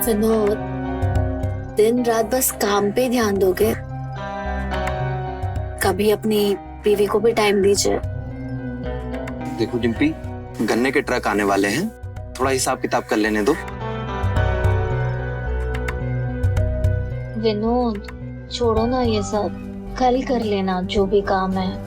विनोद, दिन रात बस काम पे ध्यान दोगे? कभी अपनी बीवी को भी टाइम दीजिए। देखो डिम्पी, गन्ने के ट्रक आने वाले हैं, थोड़ा हिसाब किताब कर लेने दो। विनोद, छोड़ो ना ये सब, कल कर लेना जो भी काम है।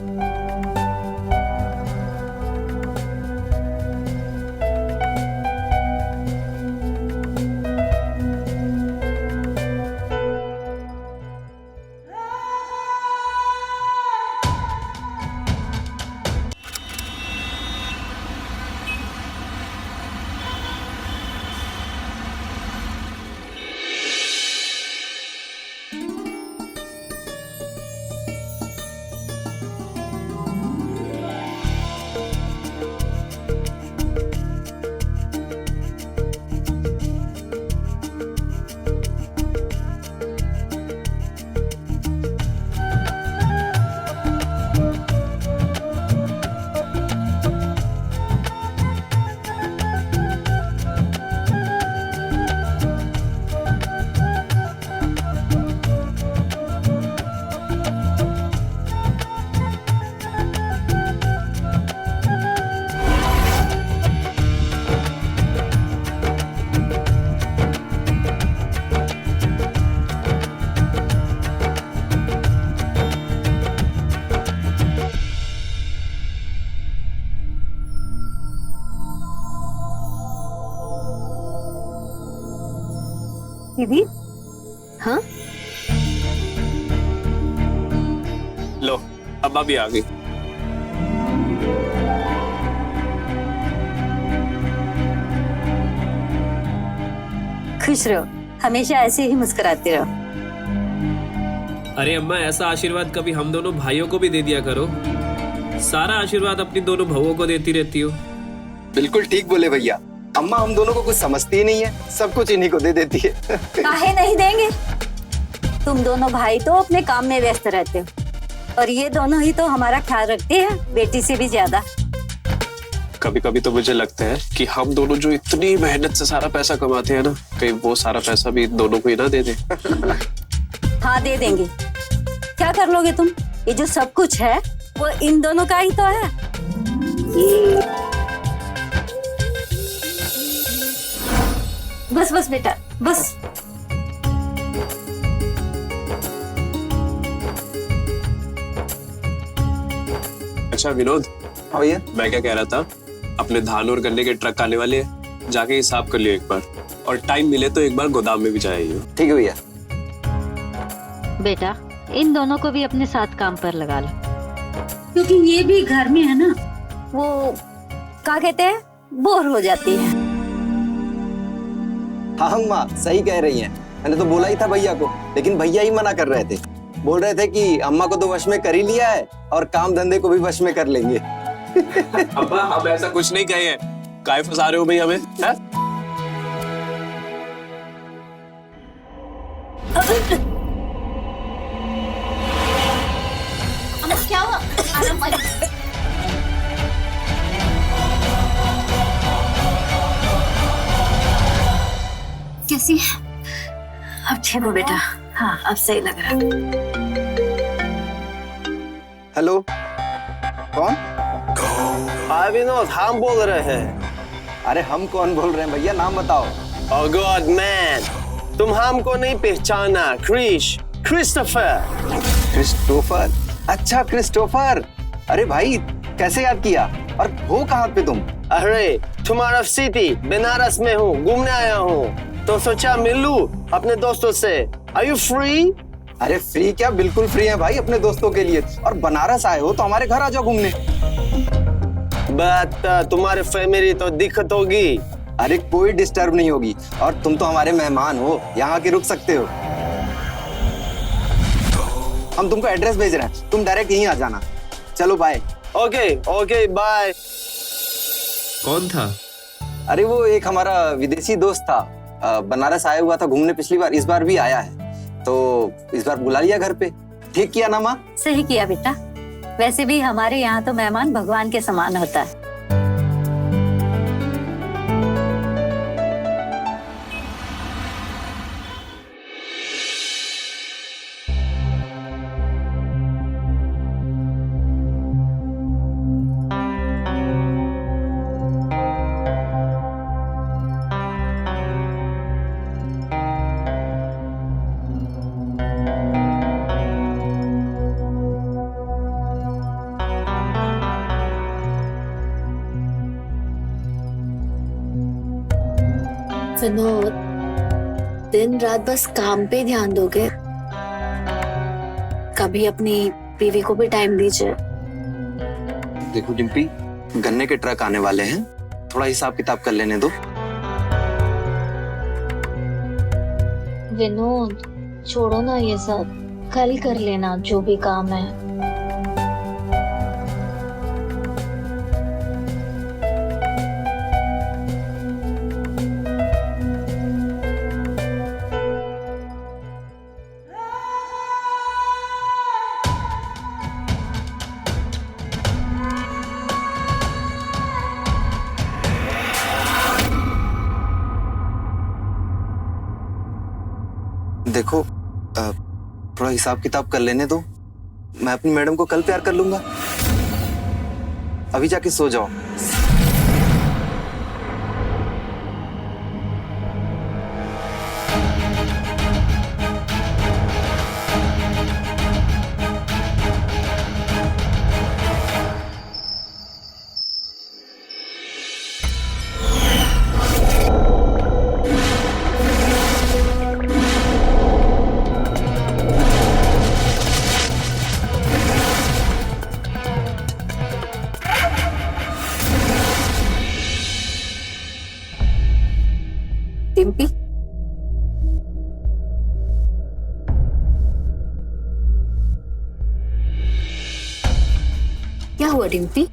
दीदी, हाँ, लो अब्बा भी आ गई। खुश रहो, हमेशा ऐसे ही मुस्कुराते रहो। अरे अम्मा, ऐसा आशीर्वाद कभी हम दोनों भाइयों को भी दे दिया करो। सारा आशीर्वाद अपनी दोनों बहुओं को देती रहती हो। बिल्कुल ठीक बोले भैया, अम्मा हम दोनों को कुछ समझती ही नहीं है, सब कुछ इन्हीं को दे देती है। काहे नहीं देंगे? तुम दोनों भाई तो अपने काम में व्यस्त रहते हो, और ये दोनों ही तो हमारा ख्याल रखते हैं, बेटी से भी ज्यादा। कभी कभी तो मुझे लगता है कि हम दोनों जो इतनी मेहनत से सारा पैसा कमाते हैं ना, कहीं वो सारा पैसा भी दोनों को ही ना दे दे। हाँ, दे देंगे। क्या कर लोगे तुम? ये जो सब कुछ है वो इन दोनों का ही तो है। बस बस बेटा, बस। अच्छा विनोद, हाँ भैया। मैं क्या कह रहा था, अपने धान और गन्ने के ट्रक आने वाले हैं, जाके हिसाब कर लियो एक बार, और टाइम मिले तो एक बार गोदाम में भी जाइए। ठीक है भैया। बेटा, इन दोनों को भी अपने साथ काम पर लगा लो, क्योंकि ये भी घर में है ना, वो क्या कहते हैं, बोर हो जाती है। हाँ अम्मा सही कह रही हैं, मैंने तो बोला ही था भैया को, लेकिन भैया ही मना कर रहे थे। बोल रहे थे कि अम्मा को तो वश में कर ही लिया है और काम धंधे को भी वश में कर लेंगे। अब्बा, हम ऐसा कुछ नहीं कहे हैं, काहे फंसा रहे हो भाई हमें, है? क्या हुआ? कैसी है? अब ठीक हो बेटा? हाँ, अब सही लग रहा। हेलो, कौन? हाँ विनोद, हम बोल रहे हैं। अरे हम कौन बोल रहे हैं भैया, नाम बताओ। Oh God man, तुम हमको नहीं पहचाना। क्रिस्टोफर। क्रिस्टोफर? अच्छा क्रिस्टोफर, अरे भाई कैसे याद किया, और हो कहाँ पे तुम? अरे तुम्हारा सिटी बनारस में हूँ, घूमने आया हूँ, तो सोचा मिल लूं अपने दोस्तों से। Are you free? अरे फ्री क्या, बिल्कुल फ्री है भाई अपने दोस्तों के लिए, और बनारस आए हो तो हमारे घर आ जाओ घूमने। बट तुम्हारे फैमिली तो दिक्कत होगी। अरे कोई डिस्टर्ब नहीं होगी, और तुम तो हमारे मेहमान हो, यहाँ के रुक सकते हो। हम तुमको एड्रेस भेज रहे हैं, तुम डायरेक्ट यहीं आ जाना। चलो बाय। Okay bye. कौन था? अरे वो एक हमारा विदेशी दोस्त था, बनारस आया हुआ था घूमने पिछली बार, इस बार भी आया है, तो इस बार बुला लिया घर पे। ठीक किया ना माँ? सही किया बेटा, वैसे भी हमारे यहाँ तो मेहमान भगवान के समान होता है। विनोद, दिन रात बस काम पे ध्यान दोगे? कभी अपनी बीवी को भी टाइम दीजिए। देखो डिम्पी, गन्ने के ट्रक आने वाले हैं, थोड़ा हिसाब किताब कर लेने दो। विनोद, छोड़ो ना ये सब, कल कर लेना जो भी काम है। देखो थोड़ा हिसाब किताब कर लेने दो, मैं अपनी मैडम को कल प्यार कर लूंगा। अभी जाके सो जाओ। डिम्पी, क्या हुआ डिम्पी?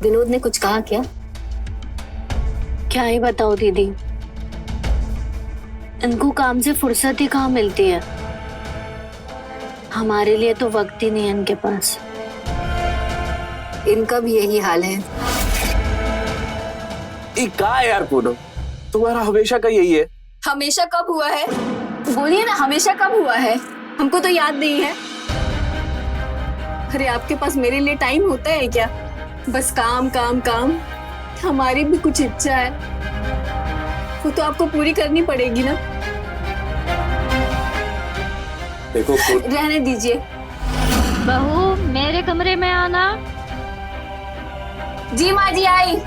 विनोद ने कुछ कहा क्या? क्या ही बताओ दीदी, इनको काम से फुर्सत ही कहाँ मिलती है। हमारे लिए तो वक्त ही नहीं है इनके पास। इनका भी यही हाल है। का है यार पूनम, तुम्हारा हमेशा का यही है। हमेशा कब हुआ है? बोलिए ना, हमेशा कब हुआ है? हमको तो याद नहीं है। अरे आपके पास मेरे लिए टाइम होता है क्या? बस काम काम काम। हमारी भी कुछ इच्छा है, वो तो आपको पूरी करनी पड़ेगी ना। देखो रहने दीजिए। बहू, मेरे कमरे में आना। जी माँ जी, आई।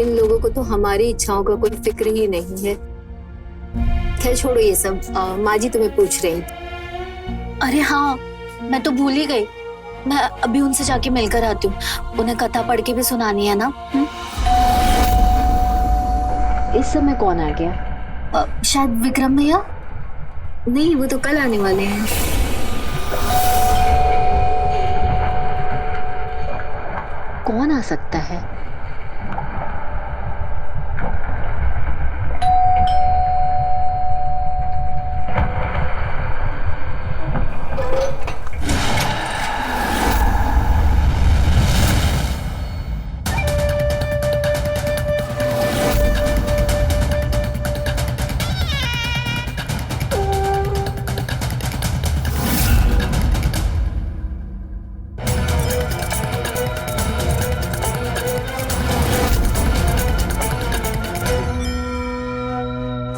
इन लोगों को तो हमारी इच्छाओं का कोई फिक्र ही नहीं है। खैर छोड़ो ये सब। माँ जी तुम्हें पूछ रही। अरे हाँ, मैं तो भूल ही गई। मैं अभी उनसे जाके मिलकर आती हूँ, उन्हें कथा पढ़ के भी सुनानी है ना। इस समय कौन आ गया? शायद विक्रम भैया। नहीं, वो तो कल आने वाले हैं। कौन आ सकता है?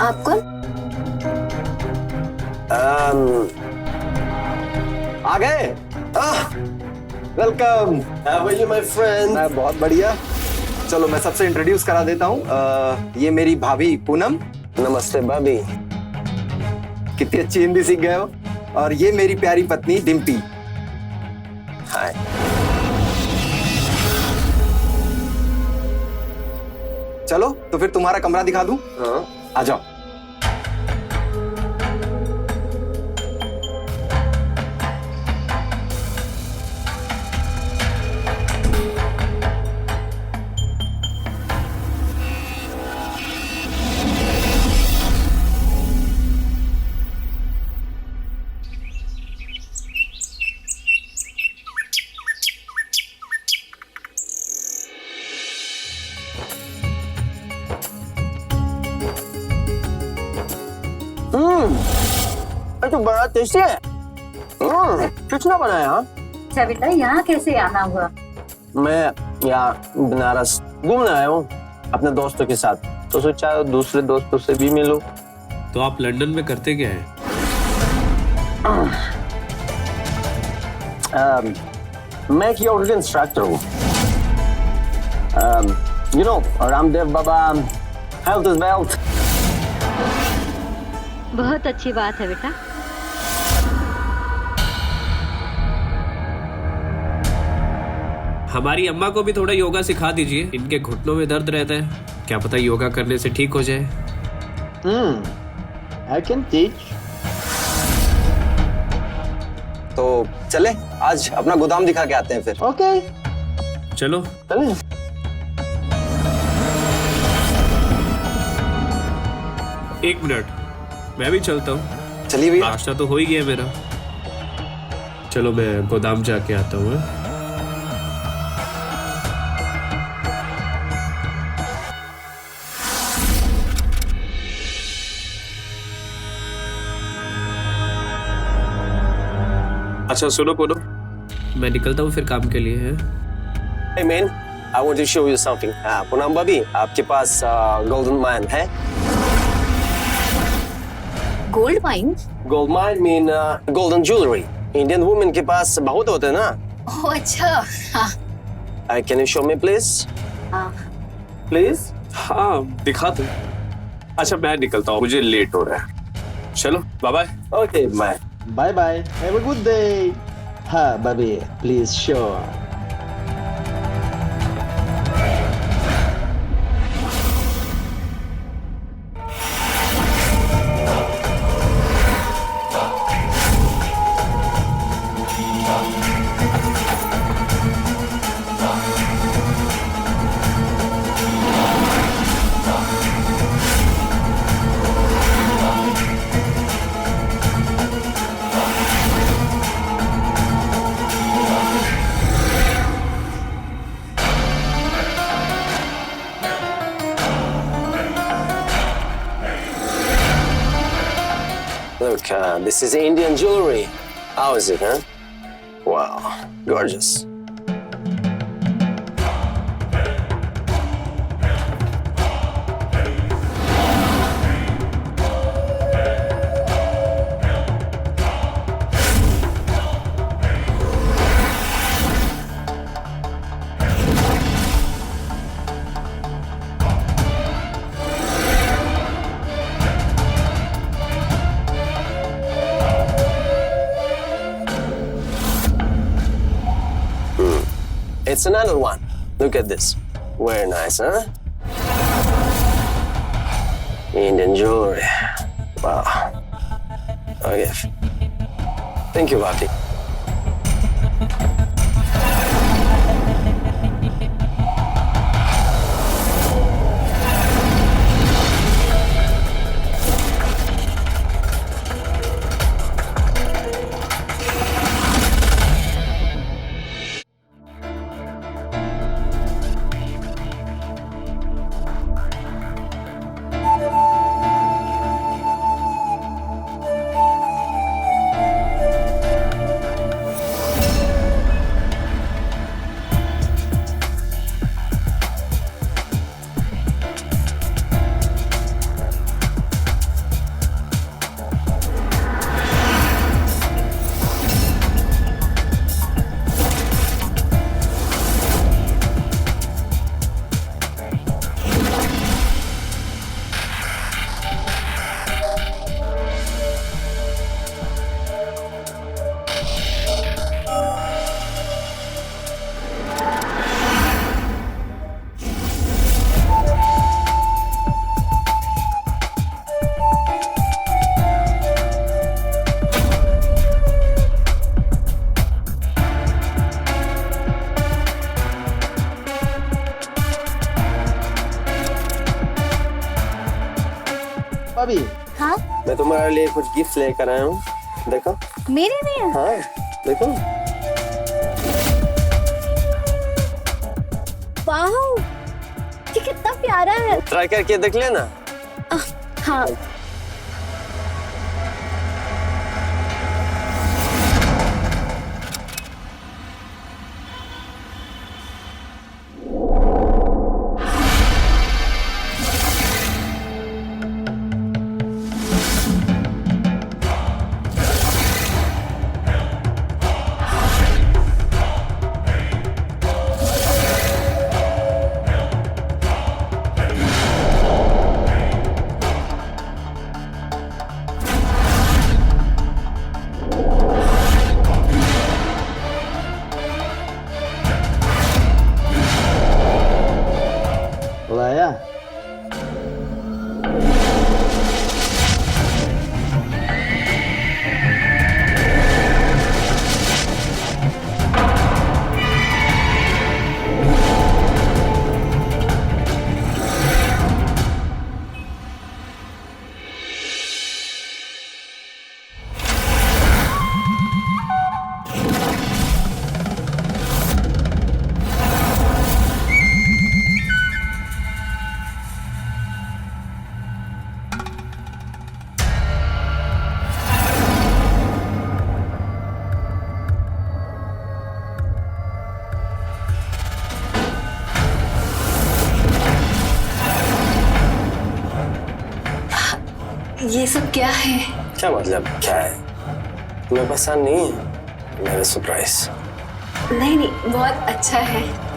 आप कौन? आ गए? Welcome. How are you, my friend? मैं बहुत बढ़िया। चलो मैं सबसे इंट्रोड्यूस करा देता हूँ। ये मेरी भाभी पूनम। नमस्ते भाभी। कितनी अच्छी हिंदी सीख गए हो। और ये मेरी प्यारी पत्नी डिम्पी। हाय। चलो तो फिर तुम्हारा कमरा दिखा दूं। हाँ। आ जाओ। ये तो बड़ा टेस्टी है। कितना बनाया? अच्छा बेटा, यहाँ कैसे आना हुआ? मैं यहाँ बनारस घूमने आया हूँ अपने दोस्तों के साथ, तो सोचा दूसरे दोस्तों से भी मिलूं। तो आप लंदन में करते क्या है? मैं एक योगा इंस्ट्रक्टर हूँ। You know, Ramdev Baba, health is wealth. बहुत अच्छी बात है बेटा। हमारी अम्मा को भी थोड़ा योगा सिखा दीजिए, इनके घुटनों में दर्द रहता है, क्या पता योगा करने से ठीक हो जाए। I can teach. तो चले आज अपना गोदाम दिखा के आते हैं फिर। Okay. चलो। चलें। एक मिनट, मैं भी चलता हूँ। चलिए भैया। नाश्ता तो हो ही गया मेरा। चलो मैं गोदाम जाके आता हूँ। अच्छा सुनो पोनो, मैं निकलता हूँ फिर काम के लिए है। Hey man, I want to show you something. Poonam भाभी, आपके पास गोल्डन माइन है? Gold mine? Gold mine mean golden jewellery. Indian women के पास बहुत होते हैं ना? ओह अच्छा, हाँ। Can you show me please? हाँ। Please? हाँ दिखा दो। अच्छा मैं निकलता हूँ, मुझे लेट हो रहा है। चलो bye bye. Okay, bye. Bye bye. Have a good day. हाँ भाभी, please show. Look, this is Indian jewelry. How is it, huh? Wow, gorgeous. It's another one. Look at this. Very nice, huh? Indian jewelry. Wow. Okay. Thank you, Bhakti. भाभी, हाँ? मैं तुम्हारे लिए कुछ gift लेकर आया हूँ। देखो। मेरे लिए? हाँ, देखो। वाह, ये कितना प्यारा है। ट्राई करके देख लेना। हाँ। ये सब क्या है? क्या मतलब क्या है? तुम्हें पसंद नहीं है मेरा सरप्राइज? नहीं नहीं, बहुत अच्छा है।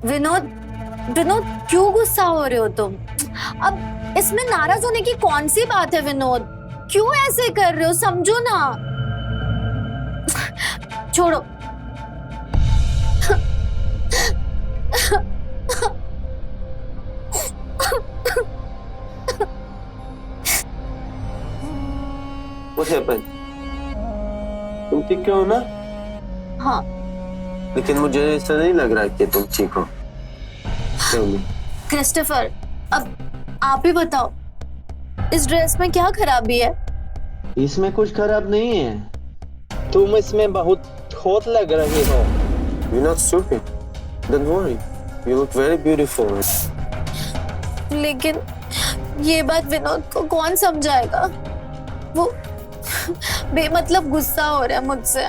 विनोद, विनोद क्यों गुस्सा हो रहे हो तुम? अब इसमें नाराज होने की कौन सी बात है विनोद? क्यों ऐसे कर रहे हो? समझो ना। छोड़ो। What happened? तुम ठीक हो ना? हाँ। लेकिन मुझे ऐसा नहीं लग रहा कि तुम ठीक हो। क्यों नहीं? क्रिस्टोफर, अब आप ही बताओ, इस ड्रेस में क्या खराबी है? इसमें कुछ खराब नहीं है। तुम इसमें बहुत हॉट लग रही हो। You're not stupid. Don't worry. You look very beautiful. लेकिन ये बात विनोद को कौन समझाएगा? वो बेमतलब गुस्सा हो रहा है मुझसे।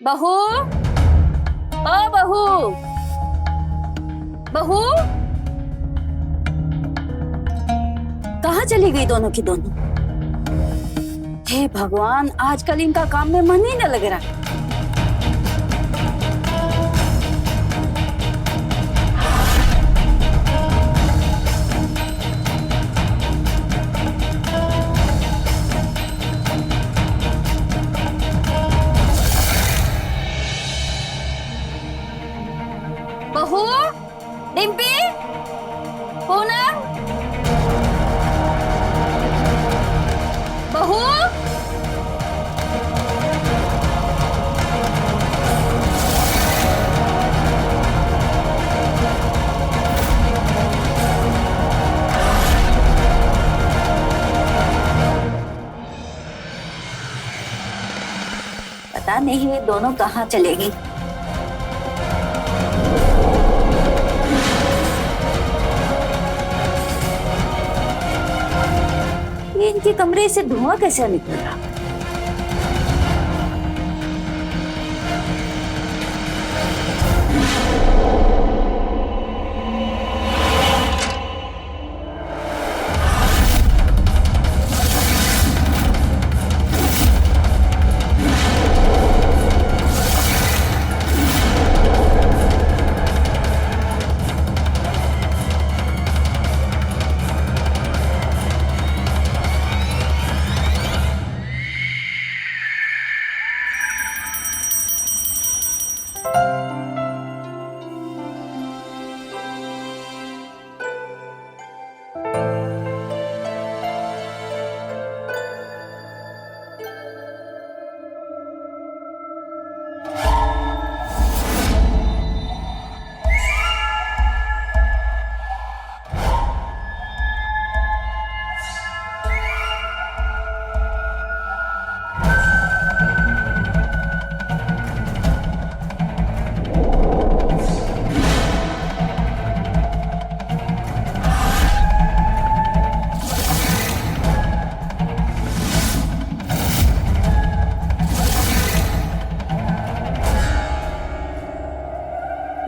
बहू, ओ बहू, बहू, कहाँ चली गई दोनों की दोनों? हे भगवान, आजकल इनका काम में मन ही न लग रहा। बहू, डिम्पी, पूनम, बहू, पता नहीं ये दोनों कहाँ चलेगी। ये इनके कमरे से धुआं कैसे निकल रहा?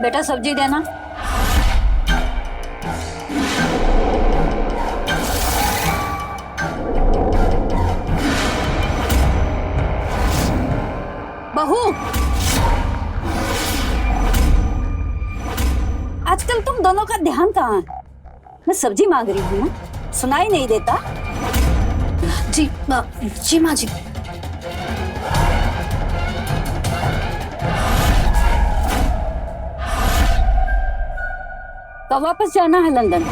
बेटा सब्जी देना। बहू, आजकल तुम दोनों का ध्यान कहाँ है? मैं सब्जी मांग रही हूँ ना, सुनाई नहीं देता? जी जी माँ जी। कब वापस जाना है लंदन?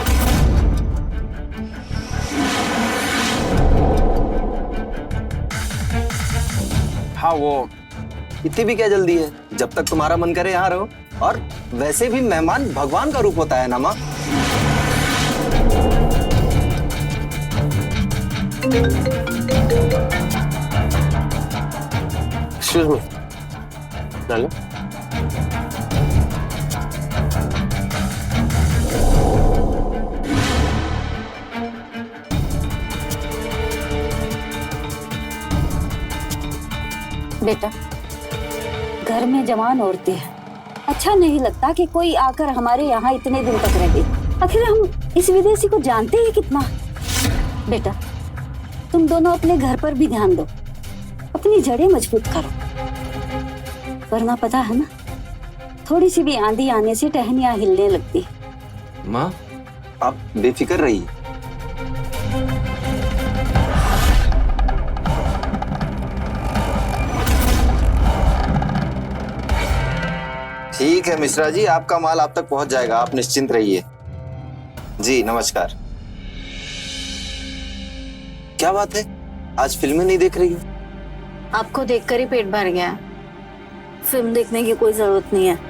हाँ वो इतनी भी क्या जल्दी है, जब तक तुम्हारा मन करे यहाँ रहो। और वैसे भी मेहमान भगवान का रूप होता है ना माँ। एक्सक्यूज मी, डालो। बेटा, घर में जवान औरतें हैं, अच्छा नहीं लगता कि कोई आकर हमारे यहाँ इतने दिन तक रहे। आखिर हम इस विदेशी को जानते ही कितना। बेटा, तुम दोनों अपने घर पर भी ध्यान दो, अपनी जड़ें मजबूत करो, वरना पता है ना, थोड़ी सी भी आंधी आने से टहनियां हिलने लगती। माँ आप बेफिक्र रहिए। ठीक है मिश्रा जी, आपका माल आप तक पहुंच जाएगा, आप निश्चिंत रहिए। जी नमस्कार। क्या बात है, आज फिल्में नहीं देख रही हो? आपको देखकर ही पेट भर गया। फिल्म देखने की कोई जरूरत नहीं है।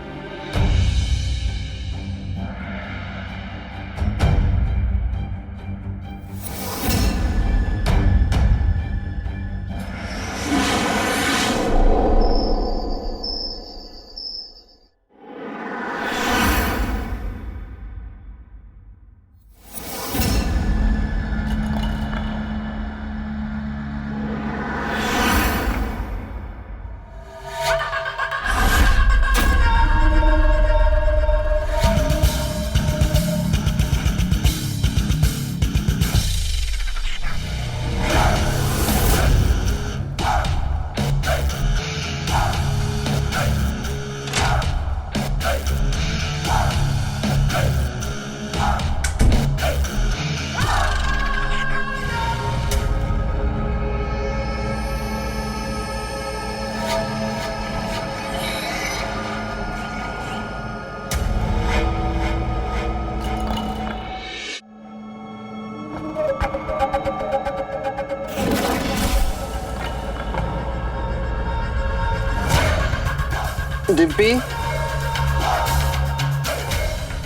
डिम्पी,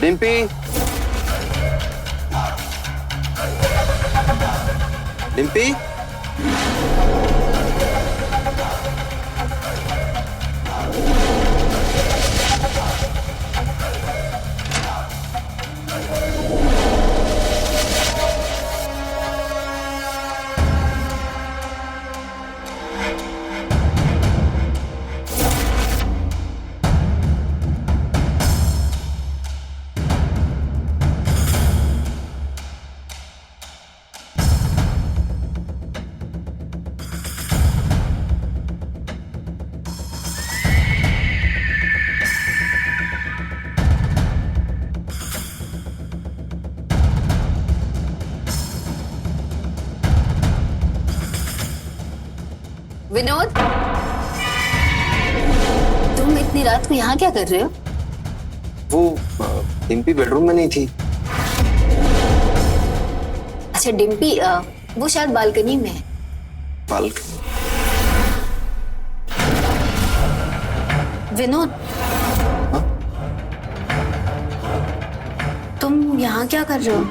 डिम्पी, डिम्पी, विनोद, तुम इतनी रात को यहाँ क्या कर रहे हो? वो डिम्पी बेडरूम में नहीं थी। अच्छा डिम्पी, वो शायद बालकनी में है। बालकनी? विनोद, तुम यहाँ क्या कर रहे हो?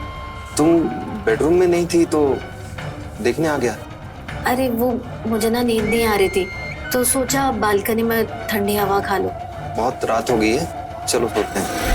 तुम बेडरूम में नहीं थी तो देखने आ गया। अरे वो मुझे ना नींद नहीं आ रही थी तो सोचा बालकनी में ठंडी हवा खा लो। बहुत रात हो गई है, चलो सोते हैं।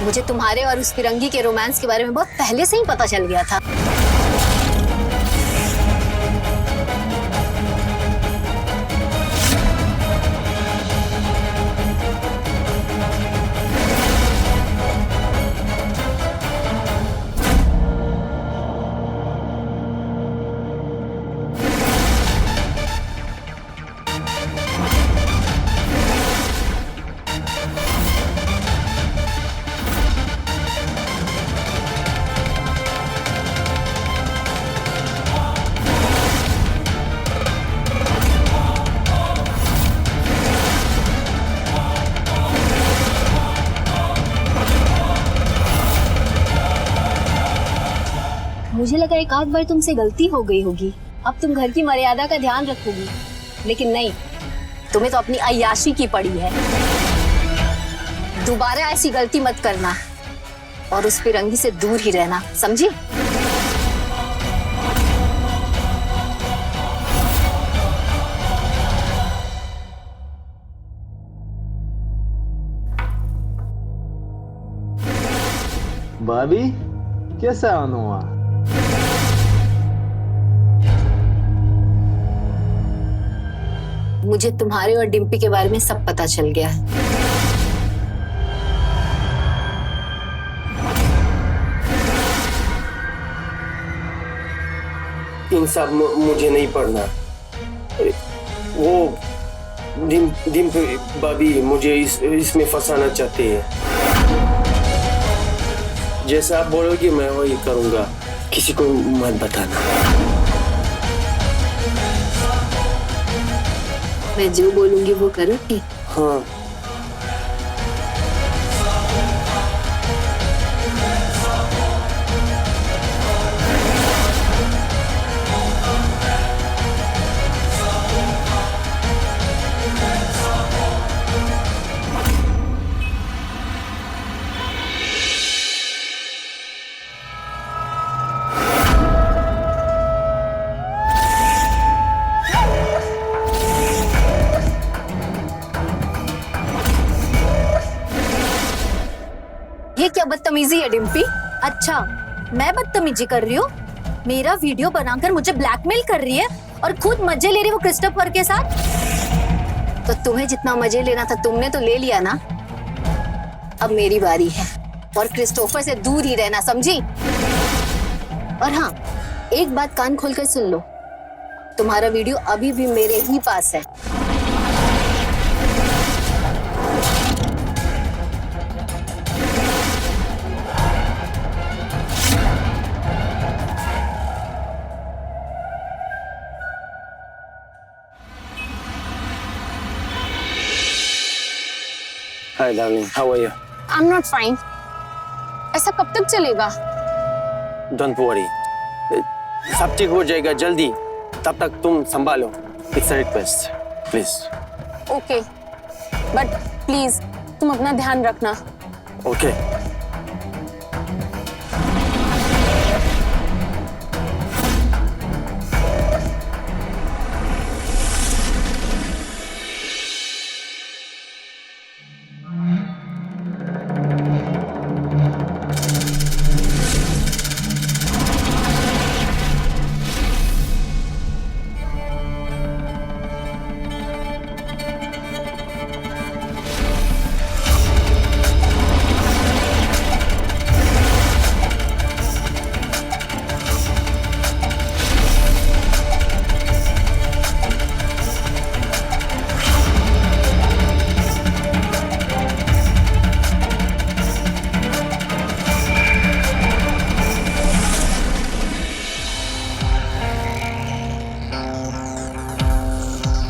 मुझे तुम्हारे और उस फिरंगी के रोमांस के बारे में बहुत पहले से ही पता चल गया था। मुझे लगा एक आध बार तुमसे गलती हो गई होगी, अब तुम घर की मर्यादा का ध्यान रखोगी, लेकिन नहीं, तुम्हें तो अपनी अय्याशी की पड़ी है। दोबारा ऐसी गलती मत करना और उस फिरंगी से दूर ही रहना, समझी? भाभी कैसा हुआ? मुझे तुम्हारे और डिम्पी के बारे में सब पता चल गया है। इन सब मुझे नहीं पढ़ना। वो डिम्पी भाभी मुझे इसमें फंसाना चाहते हैं। जैसा आप बोलोगे मैं वही करूंगा, किसी को मत बताना। मैं जो बोलूंगी वो करोगी? हाँ। ये क्या बदतमीजी है डिम्पी? अच्छा, मैं बदतमीजी कर रही हूँ? मेरा वीडियो बनाकर मुझे ब्लैकमेल कर रही है और खुद मजे ले रही है वो क्रिस्टोफर के साथ। तो तुम्हें जितना मजे लेना था तुमने तो ले लिया ना, अब मेरी बारी है और क्रिस्टोफर से दूर ही रहना, समझी? और हाँ, एक बात कान खोलकर सुन लो, तुम्हारा वीडियो अभी भी मेरे ही पास है। Hi darling, how are you? I'm not fine. ऐसा कब तक चलेगा? Don't worry. सब ठीक हो जाएगा जल्दी, तब तक तुम संभालो। It's a request, please. Okay, but please तुम अपना ध्यान रखना। Okay.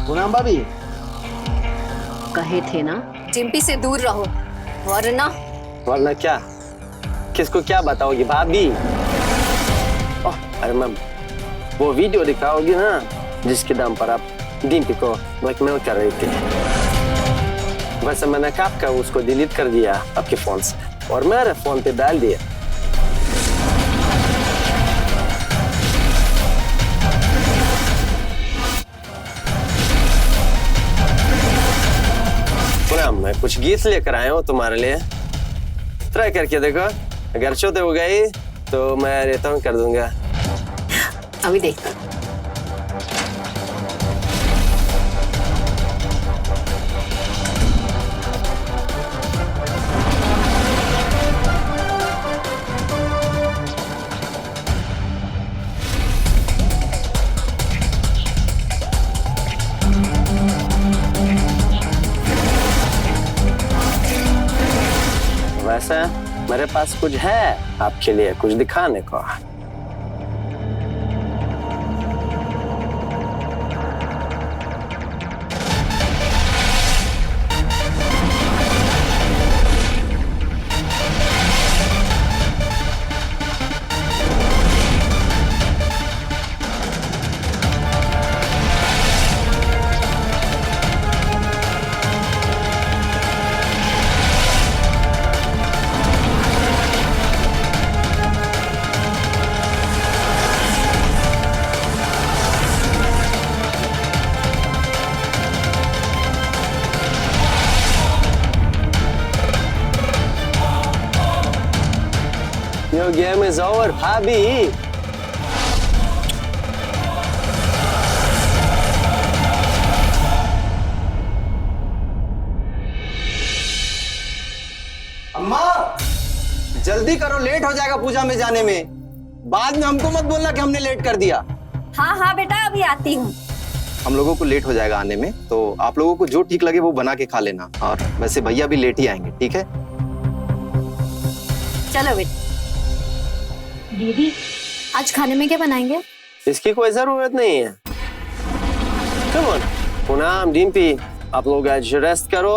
पूनम भाभी कहे थे ना डिम्पी से दूर रहो, वरना वरना क्या? किसको क्या बताओगी भाभी? ओह, अरे मैम, वो वीडियो दिखाओगी ना जिसके दम पर आप डिम्पी को ब्लैकमेल कर रही थी। वैसे मैंने कब का उसको डिलीट कर दिया आपके फोन से और मेरे फोन पे डाल दिया। पूनम, मैं कुछ गीत लेकर आया हूँ तुम्हारे लिए, ट्राई करके देखो। अगर छोटे हो गई तो मैं रिटर्न कर दूंगा। अभी देखता। वैसे मेरे पास कुछ है आपके लिए, कुछ दिखाने को। Your game is over, भाभी। अम्मा जल्दी करो, लेट हो जाएगा पूजा में जाने में। बाद में हमको मत बोलना कि हमने लेट कर दिया। हाँ हाँ बेटा, अभी आती हूँ। हम लोगों को लेट हो जाएगा आने में, तो आप लोगों को जो ठीक लगे वो बना के खा लेना। और वैसे भैया भी लेट ही आएंगे, ठीक है? चलो बेटा। दीदी आज खाने में क्या बनाएंगे? इसकी कोई जरूरत नहीं है। Come on, पूनम, डिम्पी, आप लोग आज रेस्ट करो।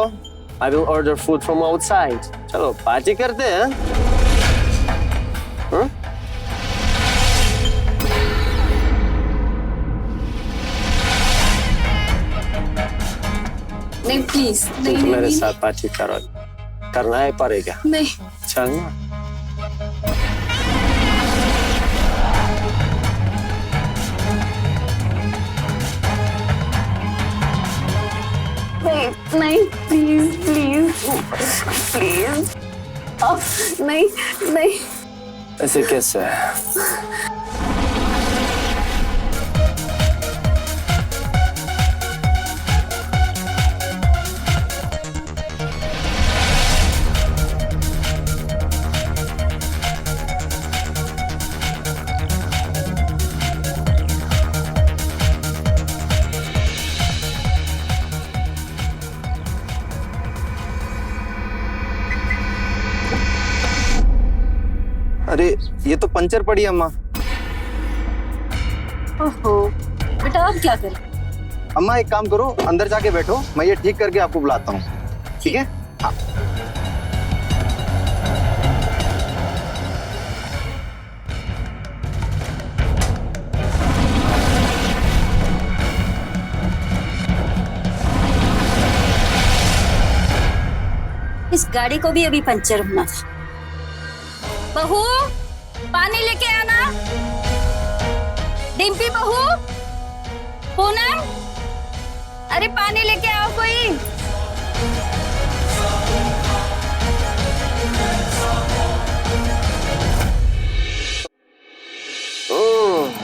I will order food from outside. चलो पार्टी करते हैं। हाँ? नहीं प्लीज, नहीं तुम नहीं मेरे नहीं, साथ पार्टी करो, करना ही पड़ेगा। नहीं। चलना। नहीं नहीं, प्लीज प्लीज प्लीज, नहीं नहीं। ऐसे कैसे? अरे ये तो पंचर पड़ी अम्मा। ओहो बेटा, अब क्या करें? अम्मा एक काम करो, अंदर जाके बैठो, मैं ये ठीक करके आपको बुलाता हूँ, ठीक है? हाँ। इस गाड़ी को भी अभी पंचर होना था। बहू, पानी लेके आना। डिम्पी बहू, पूनम, अरे पानी लेके आओ कोई।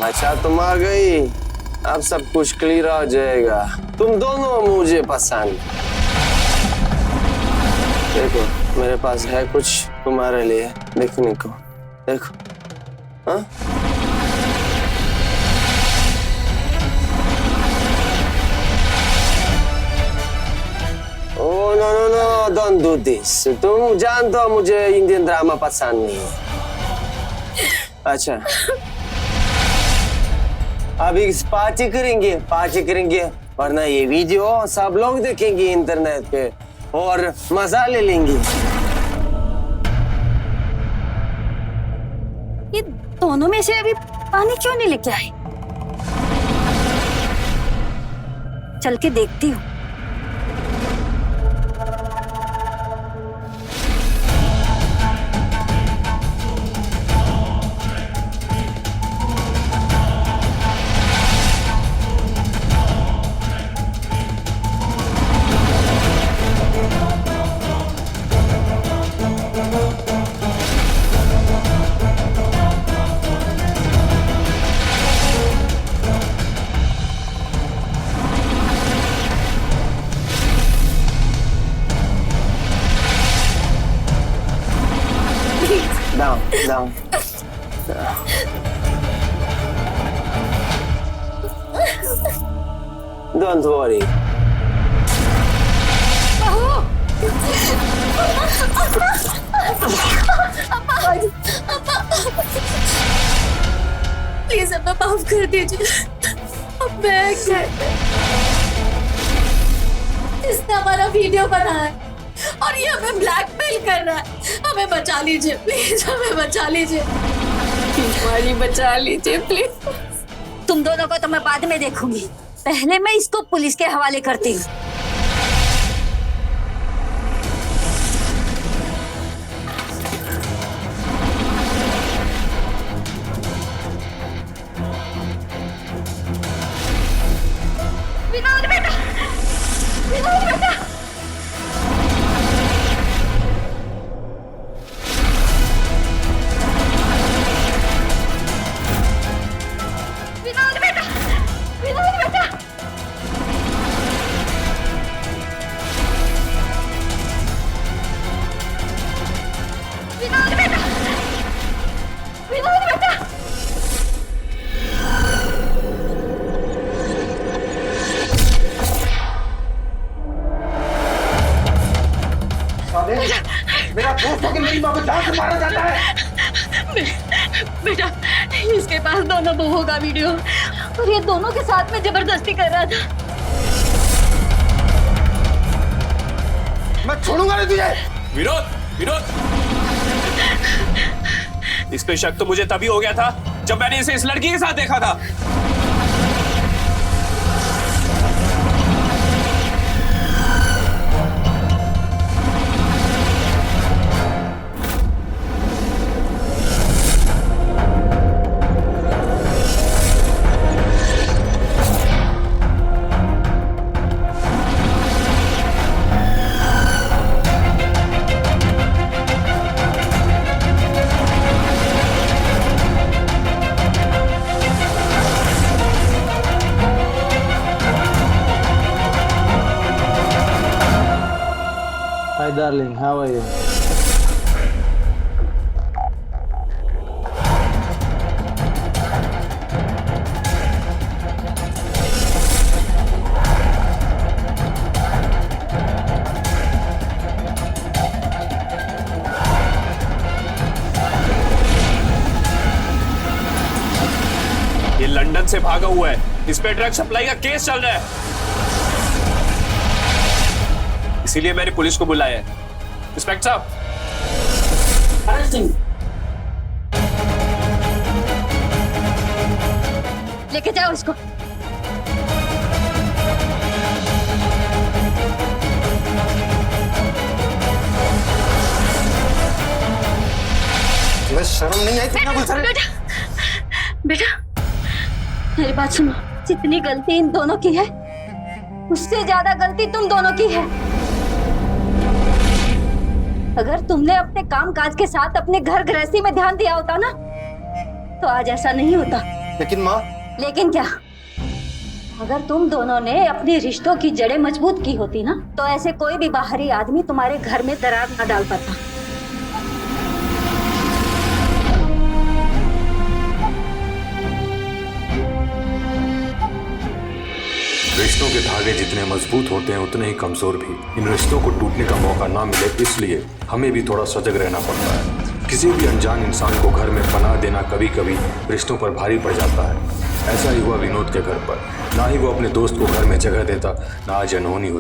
अच्छा तुम आ गई, अब सब कुछ क्लियर हो जाएगा। तुम दोनों मुझे पसंद। देखो मेरे पास है कुछ तुम्हारे लिए देखने को, देखो। हाँ? Oh no no no, don't do this. तुम जानते हो मुझे इंडियन ड्रामा पसंद नहीं है। अच्छा अभी पार्टी करेंगे वरना ये वीडियो सब लोग देखेंगे इंटरनेट पे और मजा ले लेंगे। ये दोनों में से अभी पानी क्यों नहीं लेके आए? चल के देखती हूँ। Down. Don't worry. प्लीज अम्मा माफ कर दीजिए। अब मैं इसने हमारा वीडियो बनाया है और ये हमें ब्लैकमेल कर रहा है। हमें बचा लीजिए प्लीज, हमें बचा लीजिए। माली बचा लीजिए प्लीज। तुम दोनों को तो मैं बाद में देखूंगी, पहले मैं इसको पुलिस के हवाले करती हूँ। विनोद बेटा, विनोद बेटा। मेरा दोस्त होकर मेरी माँ को जान से मारा जाता है। बेटा इसके पास दोनों बहुओं का वीडियो और ये दोनों के साथ में जबरदस्ती कर रहा था। मैं छोड़ूंगा नहीं तुझे। विनोद, विनोद, इस पे शक तो मुझे तभी हो गया था जब मैंने इसे इस लड़की के साथ देखा था। Hi darling, how are you? ये लंदन से भागा हुआ है, इस पे ड्रग सप्लाई का केस चल रहा है, इसीलिए मैंने पुलिस को बुलाया है। इंस्पेक्टर साहब, लेके जाओ इसको। तुम्हें शर्म नहीं आई? बेटा मेरी बात सुनो, जितनी गलती इन दोनों की है उससे ज्यादा गलती तुम दोनों की है। अगर तुमने अपने काम काज के साथ अपने घर गृहस्थी में ध्यान दिया होता ना तो आज ऐसा नहीं होता। लेकिन माँ, लेकिन क्या? अगर तुम दोनों ने अपने रिश्तों की जड़ें मजबूत की होती ना तो ऐसे कोई भी बाहरी आदमी तुम्हारे घर में दरार ना डाल पाता। रिश्तों के धागे जितने मजबूत होते हैं उतने ही कमजोर भी। इन रिश्तों को टूटने का मौका ना मिले इसलिए हमें भी थोड़ा सजग रहना पड़ता है। किसी भी अनजान इंसान को घर में पनाह देना कभी कभी रिश्तों पर भारी पड़ जाता है। ऐसा ही हुआ विनोद के घर पर। ना ही वो अपने दोस्त को घर में जगह देता, ना आज अनहोनी होती।